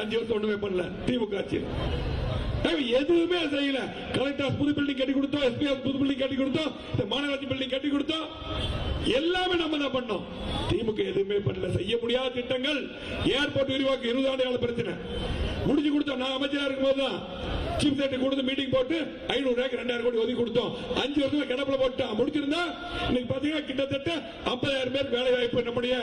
5 வருஷம் ஒண்ணுமே பண்ணல திமுக ஆட்சியில். எதுவுமே செய்யல. கலெக்டர் புது பில்டிங் கட்டி கொடுத்தோம், எஸ்பிஎஸ் புது பில்டிங் கட்டி கொடுத்தோம், மாநகராட்சி பில்டிங் கட்டி கொடுத்தோம். எல்லாமே நம்ம தான் பண்ணோம். திமுக எதுவுமே பண்ணல. செய்ய முடியாத திட்டங்கள். ஏர்போர்ட் விரிவாக்கம் 20 ஆண்டு கால பிரச்சனை முடிஞ்சு கொடுத்தோம். நான் அமைச்சரா இருக்கும் போதுதான் சீஃப் செக்ரட்டரி கொடுத்து மீட்டிங் போட்டு 500 ஏக்கர் 2000 கோடி ஒதுக்கி கொடுத்தோம். 5 வருஷத்துல கிடப்புல போட்டோம். முடிச்சிருந்தா இன்னைக்கு பாத்தீங்கன்னா கிட்டத்தட்ட 50,000 பேர் வேலை வாய்ப்பு. நம்முடைய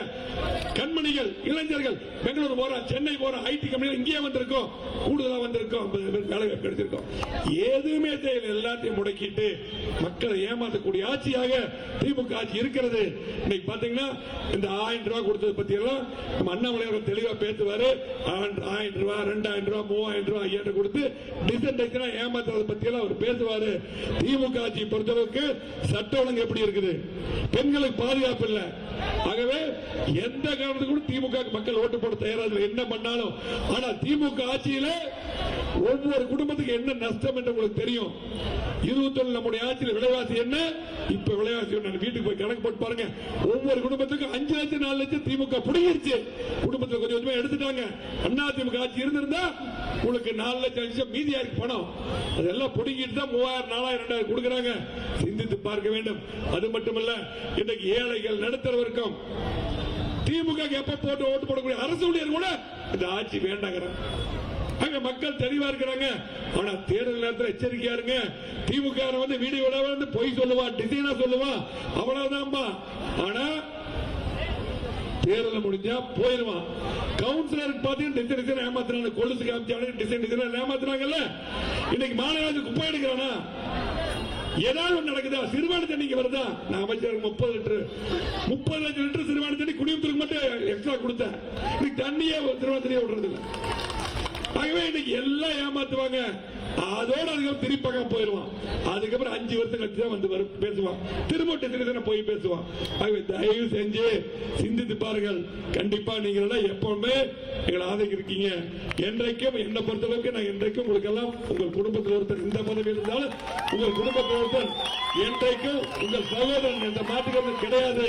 கண்மணிகள் இளைஞர்கள் பெங்களூர் போறோம், சென்னை போறோம், ஐடி கம்பெனிகள் இங்கே வந்திருக்கோம், கூடுதலா வந்திருக்கோம், 50,000 பேர் வேலை வாய்ப்பு கிடைச்சிருக்கோம். எதுவுமே தெரியல. எல்லாத்தையும் முடக்கிட்டு மக்களை ஏமாற்றக்கூடிய ஆட்சியாக திமுக ஆட்சி இருக்கிறது. இன்னைக்கு பாத்தீங்கன்னா இந்த 1000 ரூபாய் கொடுத்தது பத்தி எல்லாம் நம்ம அண்ணாமலை அவர்கள் தெளிவா பேசுவாரு. 1000 ரூபாய், 2000 ரூபாய், 3000 ரூபாய், 5000 கொடுத்து ஏமாத்துறது பத்தி எல்லாம் அவர் பேசுவாரு. திமுக ஆட்சியை பொறுத்தளவுக்கு சட்ட ஒழுங்கு எப்படி இருக்குது? பெண்களுக்கு பாதுகாப்பு இல்ல. ஆகவே எந்த காரணத்துக்கும் திமுக மக்கள் ஓட்டு போட தயாராக என்ன பண்ணாலும். ஆனா திமுக ஆட்சியில ஒவ்வொரு குடும்பத்துக்கு என்ன நஷ்டம் என்று உங்களுக்கு தெரியும். 21 நம்முடைய ஆட்சியில் விலைவாசி என்ன, இப்ப விலைவாசி வீட்டுக்கு போய் கணக்கு போட்டு பாருங்க. ஒவ்வொரு குடும்பத்துக்கும் 5 லட்சம் 4 லட்சம் திமுக புடிங்கிருச்சு. குடும்பத்தில் கொஞ்சம் கொஞ்சமா எடுத்துட்டாங்க. அண்ணா திமுக ஆட்சி இருந்திருந்தா உங்களுக்கு 4 லட்சம் 5 லட்சம் மீதியா இருக்கு பணம். அதெல்லாம் புடுங்கிட்டு தான் 3000 4000 2000 கொடுக்கறாங்க. சிந்தித்து பார்க்க வேண்டும். அது மட்டுமல்ல, இன்றைக்கு ஏழைகள் நடுத்தர வர்க்கம் திமுக எப்ப போட்டு ஓட்டு போடக்கூடிய அரசு ஊழியர் கூட இந்த ஆட்சி வேண்டாங்கிறாங்க. அங்க மக்கள் தெளிவா இருக்கிறாங்க. ஆனா தேர்தல் நேரத்தில் எச்சரிக்கையா இருங்க. திமுக வந்து வீடியோ வந்து பொய் சொல்லுவான், டிசைனா சொல்லுவான், அவ்வளவுதான்பா. ஆனா தேர்தல் முடிஞ்சா போயிருவான். கவுன்சிலருக்கு பாத்தீங்கன்னா டிசைன் ஏமாத்துறாங்க. கொலுசு காமிச்சாலும் டிசைன் ஏமாத்துறாங்கல்ல. இன்னைக்கு மாநகராட்சி குப்பை எடுக்கிறானா? ஏதாவது ஒன்று நடக்குதா? சிறுவாணி தண்ணிக்கு வருதா? நான் அமைச்சர் 30 லட்சம் லிட்டர் சிறுவாணி தண்ணி குடியிருப்புக்கு மட்டும் எக்ஸ்ட்ரா கொடுத்தேன். இன்னைக்கு தண்ணியே சிறுவாணி தண்ணியே விடுறது இல்லை. ஆகவே இன்னைக்கு எல்லாம் ஏமாத்துவாங்க. அதோட அதுக்கப்புறம் திருப்பி போயிருவான். அதுக்கப்புறம் 5 வருஷம் கழிச்சு தான் வந்து பேசுவான். திரும்ப போய் பேசுவான். ஆகவே தயவு செஞ்சு சிந்தித்து பாருங்கள். கண்டிப்பா நீங்க எப்பவுமே எங்களை ஆதரிக்கிறீங்க. என்றைக்கும் என்னை பொறுத்தளவுக்கு நான் என்றைக்கும் உங்களுக்கு எல்லாம் உங்கள் குடும்பத்தில் ஒருத்தர் இந்த பதவி இருந்தாலும் உங்கள் குடும்பத்தில் ஒருத்தர் என்றைக்கும் உங்கள் சகோதரன் என்ற மாற்றுக்கிறது கிடையாது.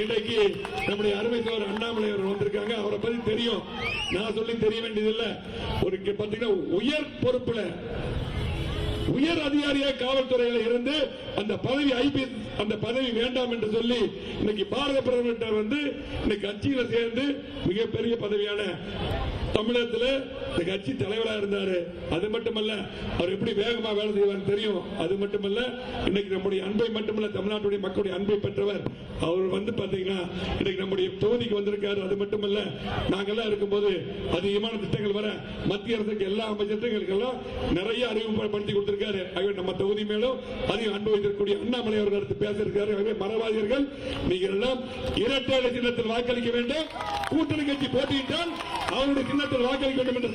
இன்றைக்கு நம்முடைய அருமை சகோதரர் அண்ணாமலை அவர் வந்திருக்காங்க. அவரை பத்தி தெரியும், நான் சொல்லி தெரிய வேண்டியதில்லை. ஒரு பாத்தீங்கன்னா உயர் பொறுப்புல உயர் அதிகாரியாக காவல்துறையில் இருந்து அந்த பதவி ஐபிஎஸ் அந்த பதவி வேண்டாம் என்று சொல்லி இன்னைக்கு பாரத பிரதமர் வந்து இன்னைக்கு கட்சியில சேர்ந்து மிகப்பெரிய பதவியான தமிழகத்தில் இந்த கட்சி தலைவராக இருந்தாரு. அது மட்டுமல்ல, அவர் எப்படி வேகமா வேலை செய்வார் தெரியும். அது மட்டுமல்ல, இன்னைக்கு நம்முடைய அன்பை மட்டுமல்ல தமிழ்நாட்டுடைய மக்களுடைய அன்பை பெற்றவர். அவர் வந்து பாத்தீங்கன்னா இன்னைக்கு நம்முடைய தொகுதிக்கு வந்திருக்காரு. அது மட்டுமல்ல, நாங்கெல்லாம் இருக்கும்போது அதிகமான திட்டங்கள் வர மத்திய அரசுக்கு எல்லா அமைச்சர்களுக்கு எல்லாம் நிறைய அறிமுகப்படுத்தி கொடுத்திருக்காரு. நம்ம தொகுதி மேலும் அதிகம் அன்பு வைத்திருக்கக்கூடிய அண்ணாமலை அவர்கள் அடுத்து பேச இருக்காரு. மறவாதீர்கள், நீங்கள் எல்லாம் இரட்டை சின்னத்தில் வாக்களிக்க வேண்டும். கூட்டணி கட்சி போட்டியிட்டால் அவருடைய சின்னத்தில் வாக்களிக்க வேண்டும் என்று